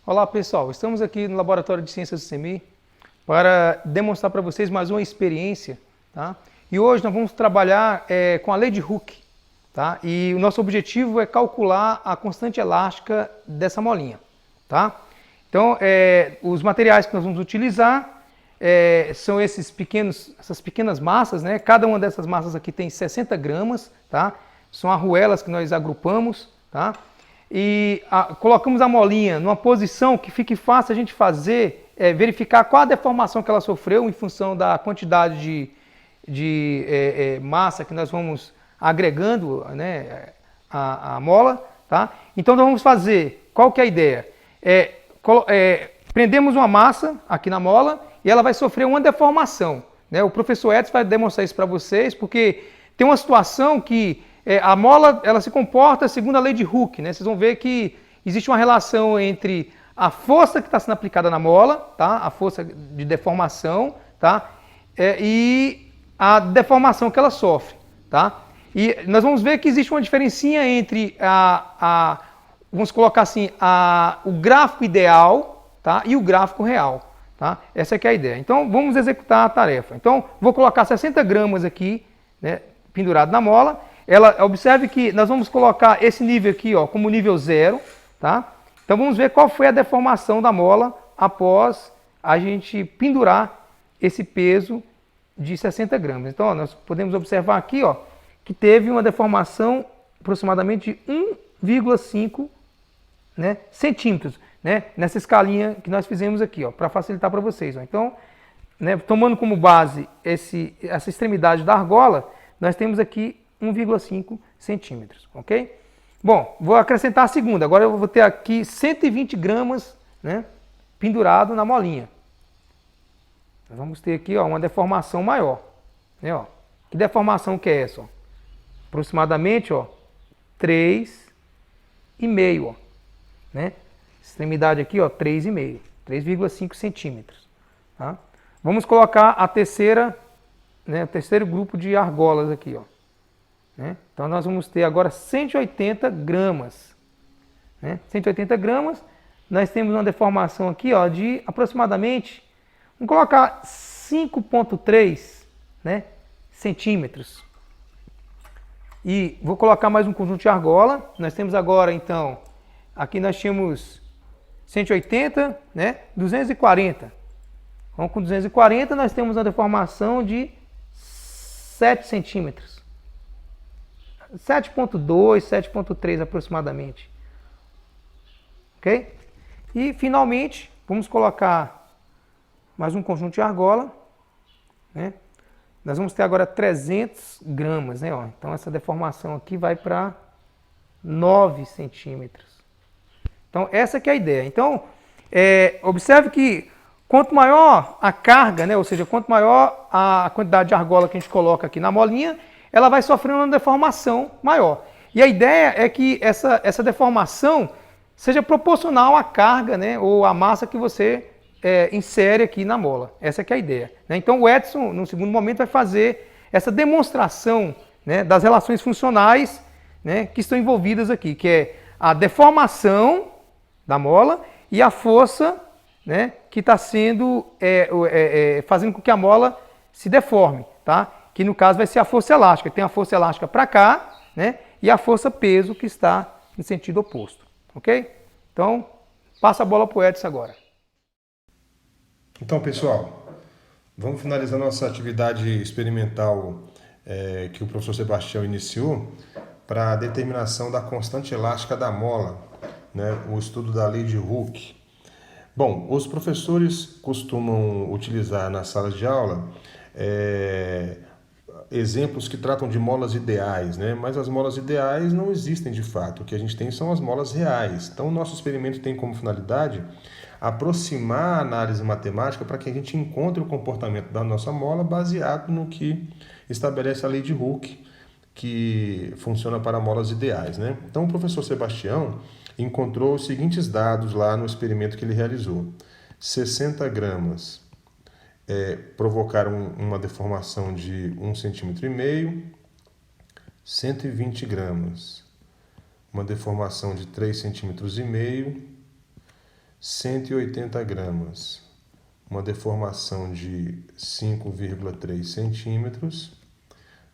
Olá pessoal, estamos aqui no Laboratório de Ciências do CEMI para demonstrar para vocês mais uma experiência, tá? E hoje nós vamos trabalhar com a lei de Hooke, tá? E o nosso objetivo é calcular a constante elástica dessa molinha, tá? Então, os materiais que nós vamos utilizar são essas pequenas massas, né? Cada uma dessas massas aqui tem 60 gramas, tá? São arruelas que nós agrupamos, tá? E colocamos a molinha numa posição que fique fácil a gente fazer, verificar qual a deformação que ela sofreu em função da quantidade de massa que nós vamos agregando, né, a mola, tá? Então nós vamos fazer, qual que é a ideia? Prendemos uma massa aqui na mola e ela vai sofrer uma deformação, né? O professor Edson vai demonstrar isso para vocês, porque tem uma situação que a mola ela se comporta segundo a lei de Hooke, né? Vocês vão ver que existe uma relação entre a força que está sendo aplicada na mola, tá? A força de deformação, tá? E a deformação que ela sofre, tá? E nós vamos ver que existe uma diferencinha entre vamos colocar assim, o gráfico ideal, tá? E o gráfico real, tá? Essa que é a ideia. Então vamos executar a tarefa. Então vou colocar 60 gramas aqui, né, pendurado na mola. Observe que nós vamos colocar esse nível aqui, ó, como nível 0, tá? Então vamos ver qual foi a deformação da mola após a gente pendurar esse peso de 60 gramas. Então, ó, nós podemos observar aqui, ó, que teve uma deformação aproximadamente de 1,5, né, centímetros, né, nessa escalinha que nós fizemos aqui, ó, para facilitar para vocês, ó. Então, né, tomando como base essa extremidade da argola, nós temos aqui 1,5 centímetros, ok? Bom, vou acrescentar a segunda. Agora eu vou ter aqui 120 gramas, né, pendurado na molinha. Nós vamos ter aqui, ó, uma deformação maior, né, ó. Que deformação que é essa? Ó? Aproximadamente, ó, 3,5, ó, né? Extremidade aqui, ó, 3,5, 3,5 centímetros, tá? Vamos colocar a terceira, né, o terceiro grupo de argolas aqui, ó. Né? Então nós vamos ter agora 180 gramas. Né? 180 gramas, nós temos uma deformação aqui, ó, de aproximadamente, vamos colocar 5,3, né, centímetros. E vou colocar mais um conjunto de argola. Nós temos agora, então, aqui nós tínhamos 180, né, 240. Então com 240 nós temos uma deformação de 7 centímetros. 7,2, 7,3 aproximadamente. Ok? E finalmente, vamos colocar mais um conjunto de argola. Né? Nós vamos ter agora 300 gramas. Né? Ó, então essa deformação aqui vai para 9 centímetros. Então essa que é a ideia. Então, observe que quanto maior a carga, né? Ou seja, quanto maior a quantidade de argola que a gente coloca aqui na molinha, ela vai sofrendo uma deformação maior. E a ideia é que essa deformação seja proporcional à carga, né, ou à massa que você insere aqui na mola. Essa que é a ideia. Né? Então o Edson, no segundo momento, vai fazer essa demonstração, né, das relações funcionais, né, que estão envolvidas aqui, que é a deformação da mola e a força, né, que está sendo fazendo com que a mola se deforme, tá? Que no caso vai ser a força elástica. Tem a força elástica para cá, né? E a força peso que está no sentido oposto, ok? Então, passa a bola para o Edson agora. Então, pessoal, vamos finalizar nossa atividade experimental que o professor Sebastião iniciou para a determinação da constante elástica da mola, né? O estudo da lei de Hooke. Bom, os professores costumam utilizar nas salas de aula exemplos que tratam de molas ideais, né? Mas as molas ideais não existem de fato. O que a gente tem são as molas reais. Então, o nosso experimento tem como finalidade aproximar a análise matemática para que a gente encontre o comportamento da nossa mola baseado no que estabelece a lei de Hooke, que funciona para molas ideais, né? Então, o professor Sebastião encontrou os seguintes dados lá no experimento que ele realizou. 60 gramas provocaram uma deformação de 1,5 cm, 120 gramas, uma deformação de 3,5 cm, 180 gramas, uma deformação de 5,3 centímetros.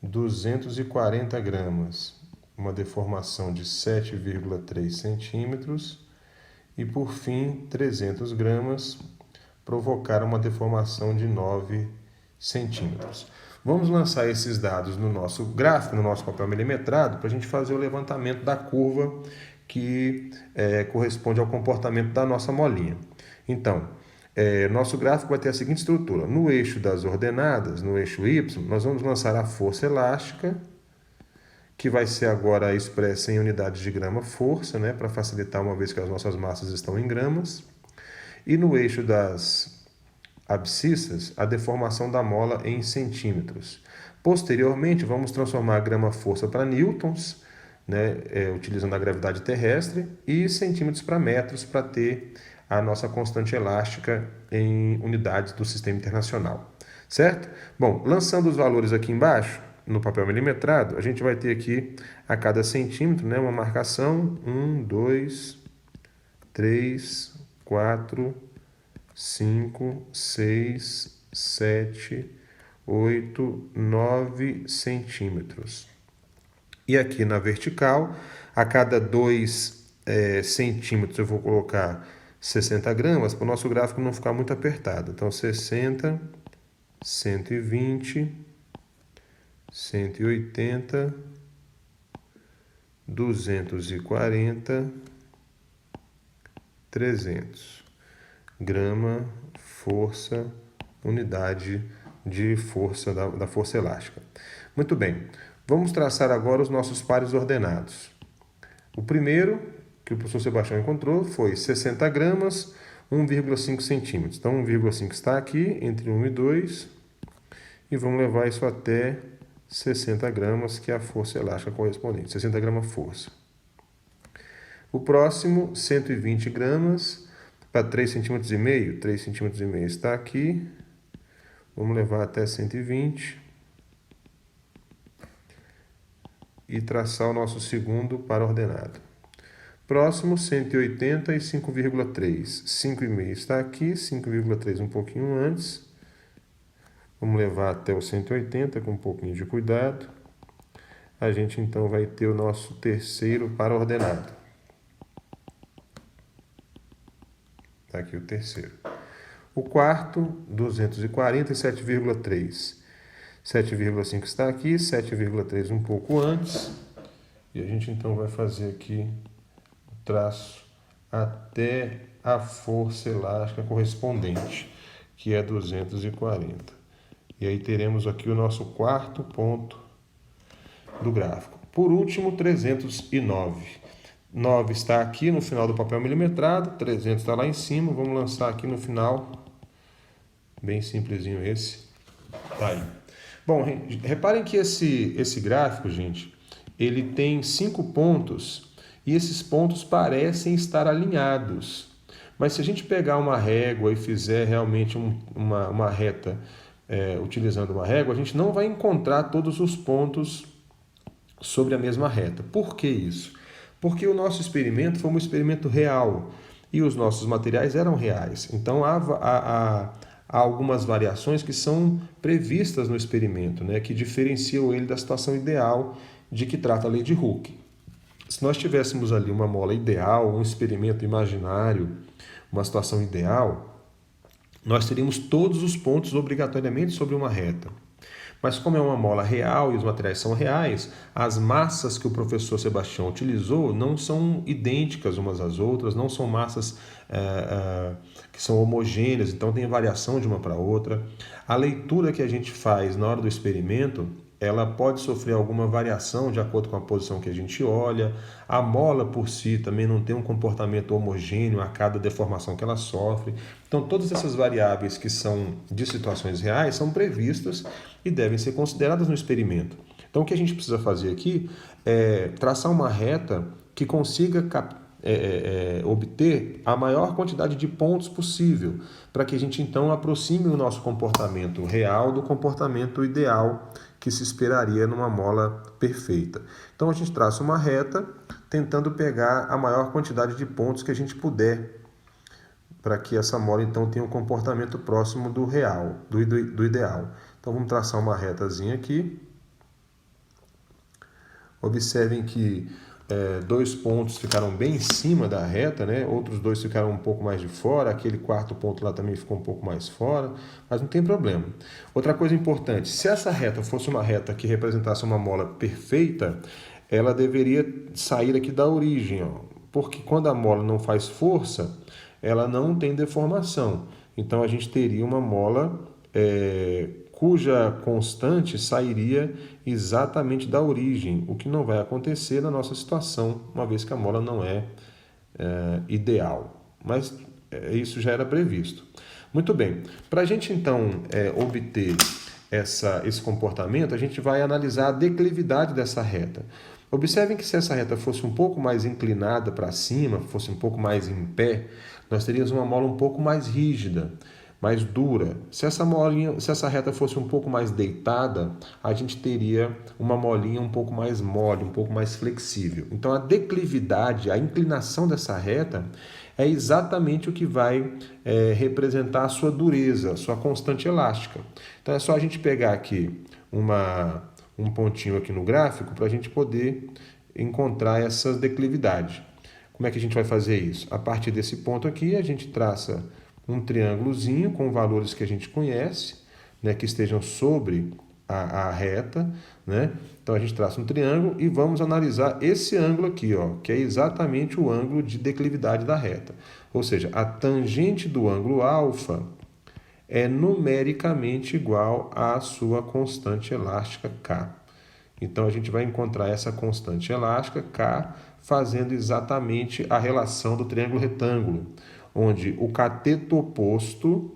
240 gramas, uma deformação de 7,3 centímetros. E, por fim, 300 gramas, provocaram uma deformação de 9 centímetros. Vamos lançar esses dados no nosso gráfico, no nosso papel milimetrado, para a gente fazer o levantamento da curva que corresponde ao comportamento da nossa molinha. Então, nosso gráfico vai ter a seguinte estrutura. No eixo das ordenadas, no eixo Y, nós vamos lançar a força elástica, que vai ser agora expressa em unidades de grama-força, né, para facilitar, uma vez que as nossas massas estão em gramas. E no eixo das abscissas, a deformação da mola em centímetros. Posteriormente, vamos transformar a grama-força para newtons, né, utilizando a gravidade terrestre, e centímetros para metros, para ter a nossa constante elástica em unidades do Sistema Internacional. Certo? Bom, lançando os valores aqui embaixo, no papel milimetrado, a gente vai ter aqui a cada centímetro, né, uma marcação: 1, 2, 3, 4, 5, 6, 7, 8, 9 centímetros. E aqui na vertical, a cada 2 centímetros eu vou colocar 60 gramas, para o nosso gráfico não ficar muito apertado. Então, 60, 120, 180, 240, 300. Grama, força, unidade de força da força elástica. Muito bem, vamos traçar agora os nossos pares ordenados. O primeiro que o professor Sebastião encontrou foi 60 gramas, 1,5 centímetros. Então, 1,5 está aqui, entre 1 e 2, e vamos levar isso até 60 gramas, que é a força elástica correspondente, 60 gramas força. O próximo, 120 gramas, para 3,5 cm, 3,5 cm está aqui, vamos levar até 120 e traçar o nosso segundo par ordenado. Próximo, 180 e 5,3, 5,5 está aqui, 5,3 um pouquinho antes. Vamos levar até o 180 com um pouquinho de cuidado. A gente então vai ter o nosso terceiro par ordenado. Está aqui o terceiro. O quarto, 240 e 7,3. 7,5 está aqui, 7,3 um pouco antes. E a gente então vai fazer aqui o traço até a força elástica correspondente, que é 240. E aí teremos aqui o nosso quarto ponto do gráfico. Por último, 309. 9 está aqui no final do papel milimetrado, 300 está lá em cima. Vamos lançar aqui no final, bem simplesinho esse. Tá aí. Bom, reparem que esse gráfico, gente, ele tem 5 pontos e esses pontos parecem estar alinhados. Mas se a gente pegar uma régua e fizer realmente uma reta, utilizando uma régua, a gente não vai encontrar todos os pontos sobre a mesma reta. Por que isso? Porque o nosso experimento foi um experimento real e os nossos materiais eram reais. Então, há algumas variações que são previstas no experimento, né, que diferenciam ele da situação ideal de que trata a lei de Hooke. Se nós tivéssemos ali uma mola ideal, um experimento imaginário, uma situação ideal, nós teríamos todos os pontos obrigatoriamente sobre uma reta. Mas como é uma mola real e os materiais são reais, as massas que o professor Sebastião utilizou não são idênticas umas às outras, não são massas que são homogêneas, então tem variação de uma para outra. A leitura que a gente faz na hora do experimento, ela pode sofrer alguma variação de acordo com a posição que a gente olha. A mola por si também não tem um comportamento homogêneo a cada deformação que ela sofre. Então, todas essas variáveis que são de situações reais são previstas e devem ser consideradas no experimento. Então, o que a gente precisa fazer aqui é traçar uma reta que consiga obter a maior quantidade de pontos possível, para que a gente então aproxime o nosso comportamento real do comportamento ideal que se esperaria numa mola perfeita. Então a gente traça uma reta tentando pegar a maior quantidade de pontos que a gente puder para que essa mola então tenha um comportamento próximo do real, do ideal. Então vamos traçar uma retazinha aqui. Observem que dois pontos ficaram bem em cima da reta, né? Outros dois ficaram um pouco mais de fora, aquele quarto ponto lá também ficou um pouco mais fora, mas não tem problema. Outra coisa importante, se essa reta fosse uma reta que representasse uma mola perfeita, ela deveria sair aqui da origem, ó, porque quando a mola não faz força, ela não tem deformação. Então a gente teria uma mola cuja constante sairia exatamente da origem, o que não vai acontecer na nossa situação, uma vez que a mola não é ideal. Mas isso já era previsto. Muito bem, para a gente então obter esse comportamento, a gente vai analisar a declividade dessa reta. Observem que se essa reta fosse um pouco mais inclinada para cima, fosse um pouco mais em pé, nós teríamos uma mola um pouco mais rígida, mais dura. Se essa reta fosse um pouco mais deitada, a gente teria uma molinha um pouco mais mole, um pouco mais flexível. Então a declividade, a inclinação dessa reta é exatamente o que vai representar a sua dureza, a sua constante elástica. Então é só a gente pegar aqui um pontinho aqui no gráfico para a gente poder encontrar essa declividade. Como é que a gente vai fazer isso? A partir desse ponto aqui, a gente traça um triângulozinho com valores que a gente conhece, né, que estejam sobre a reta, né? Então a gente traça um triângulo e vamos analisar esse ângulo aqui, ó, que é exatamente o ângulo de declividade da reta. Ou seja, a tangente do ângulo alfa é numericamente igual à sua constante elástica K. Então a gente vai encontrar essa constante elástica K fazendo exatamente a relação do triângulo retângulo, onde o cateto oposto,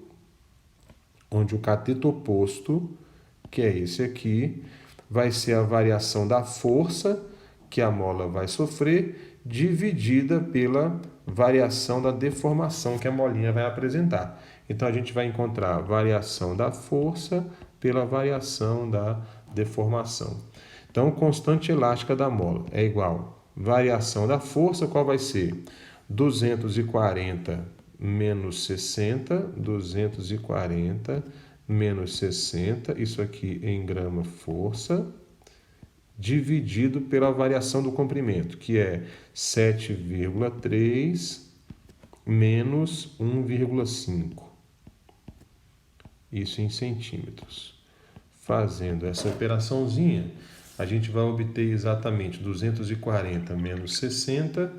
que é esse aqui, vai ser a variação da força que a mola vai sofrer, dividida pela variação da deformação que a molinha vai apresentar. Então a gente vai encontrar a variação da força pela variação da deformação. Então, constante elástica da mola é igual a variação da força, qual vai ser? 240 menos 60, 240 menos 60, isso aqui em grama força, dividido pela variação do comprimento, que é 7,3 menos 1,5. Isso em centímetros. Fazendo essa operaçãozinha, a gente vai obter exatamente 240 menos 60,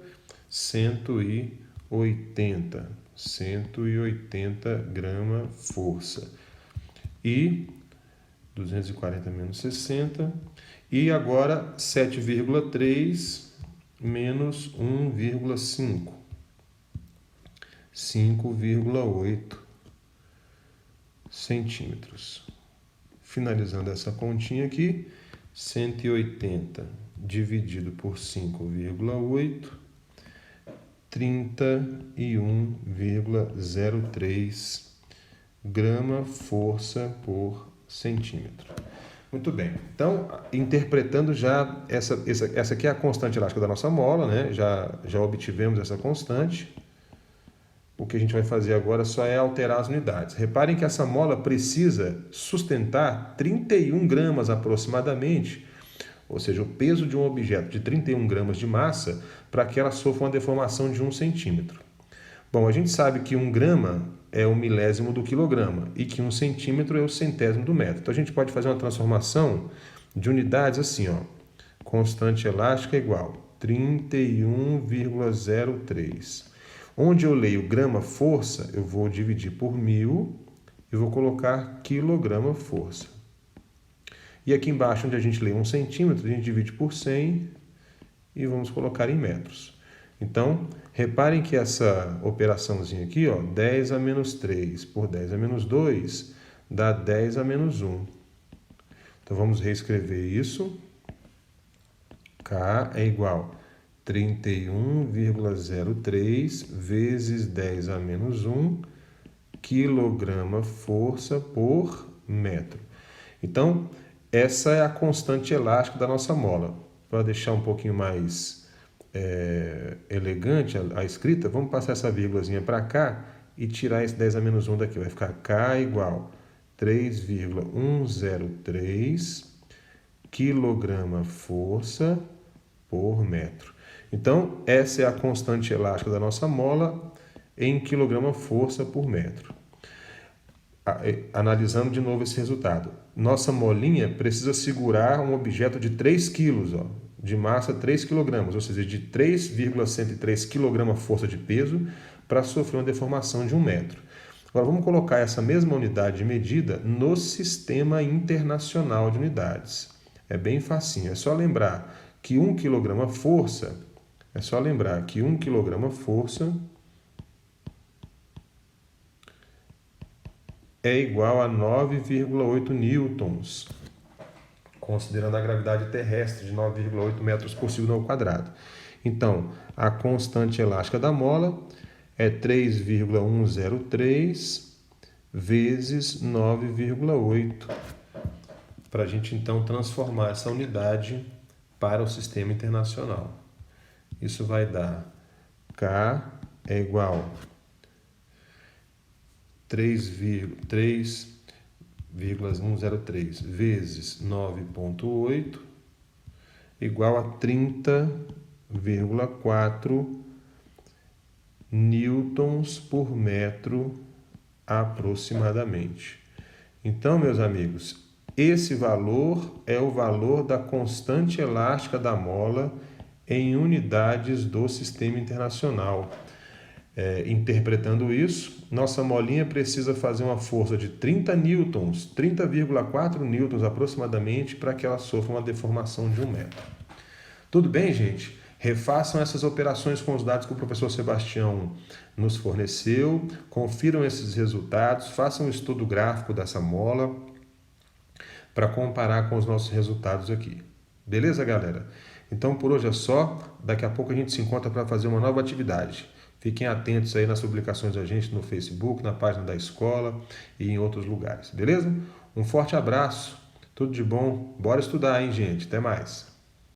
180 grama força. E 240 menos 60. E agora 7,3 menos 1,5. 5,8 centímetros. Finalizando essa continha aqui, 180 dividido por 5,8, 31,03 grama força por centímetro. Muito bem. Então, interpretando já essa aqui é a constante elástica da nossa mola, né? Já obtivemos essa constante. O que a gente vai fazer agora só é alterar as unidades. Reparem que essa mola precisa sustentar 31 gramas aproximadamente, ou seja, o peso de um objeto de 31 gramas de massa, para que ela sofra uma deformação de 1 centímetro. Bom, a gente sabe que 1 grama é o milésimo do quilograma e que 1 centímetro é o centésimo do metro. Então a gente pode fazer uma transformação de unidades assim, ó. Constante elástica igual 31,03. Onde eu leio grama força, eu vou dividir por 1000 e vou colocar quilograma força. E aqui embaixo, onde a gente lê 1 centímetro, a gente divide por 100 e vamos colocar em metros. Então, reparem que essa operaçãozinha aqui, ó, 10 a menos 3 por 10 a menos 2, dá 10 a menos 1. Então, vamos reescrever isso. K é igual a 31,03 vezes 10 a menos 1 quilograma força por metro. Então, essa é a constante elástica da nossa mola. Para deixar um pouquinho mais elegante a escrita, vamos passar essa vírgulazinha para cá, e tirar esse 10 a menos 1 daqui. Vai ficar K igual 3,103 quilograma-força por metro. Então, essa é a constante elástica da nossa mola em quilograma-força por metro. Analisando de novo esse resultado. Nossa molinha precisa segurar um objeto de 3 kg, de massa 3 kg, ou seja, de 3,103 kg-força de peso para sofrer uma deformação de 1 metro. Agora vamos colocar essa mesma unidade de medida no Sistema Internacional de Unidades. É bem facinho, é só lembrar que 1 kg-força, é igual a 9,8 newtons, considerando a gravidade terrestre de 9,8 metros por segundo ao quadrado. Então, a constante elástica da mola é 3,103 vezes 9,8, para a gente então transformar essa unidade para o sistema internacional. Isso vai dar K é igual 3,103 vezes 9,8 igual a 30,4 newtons por metro aproximadamente. Então, meus amigos, esse valor é o valor da constante elástica da mola em unidades do sistema internacional. Interpretando isso, nossa molinha precisa fazer uma força de 30 newtons, 30,4 newtons aproximadamente, para que ela sofra uma deformação de 1 metro. Tudo bem, gente? Refaçam essas operações com os dados que o professor Sebastião nos forneceu, confiram esses resultados, façam um estudo gráfico dessa mola para comparar com os nossos resultados aqui. Beleza, galera? Então, por hoje é só. Daqui a pouco a gente se encontra para fazer uma nova atividade. Fiquem atentos aí nas publicações da gente no Facebook, na página da escola e em outros lugares, beleza? Um forte abraço, tudo de bom. Bora estudar, hein, gente? Até mais.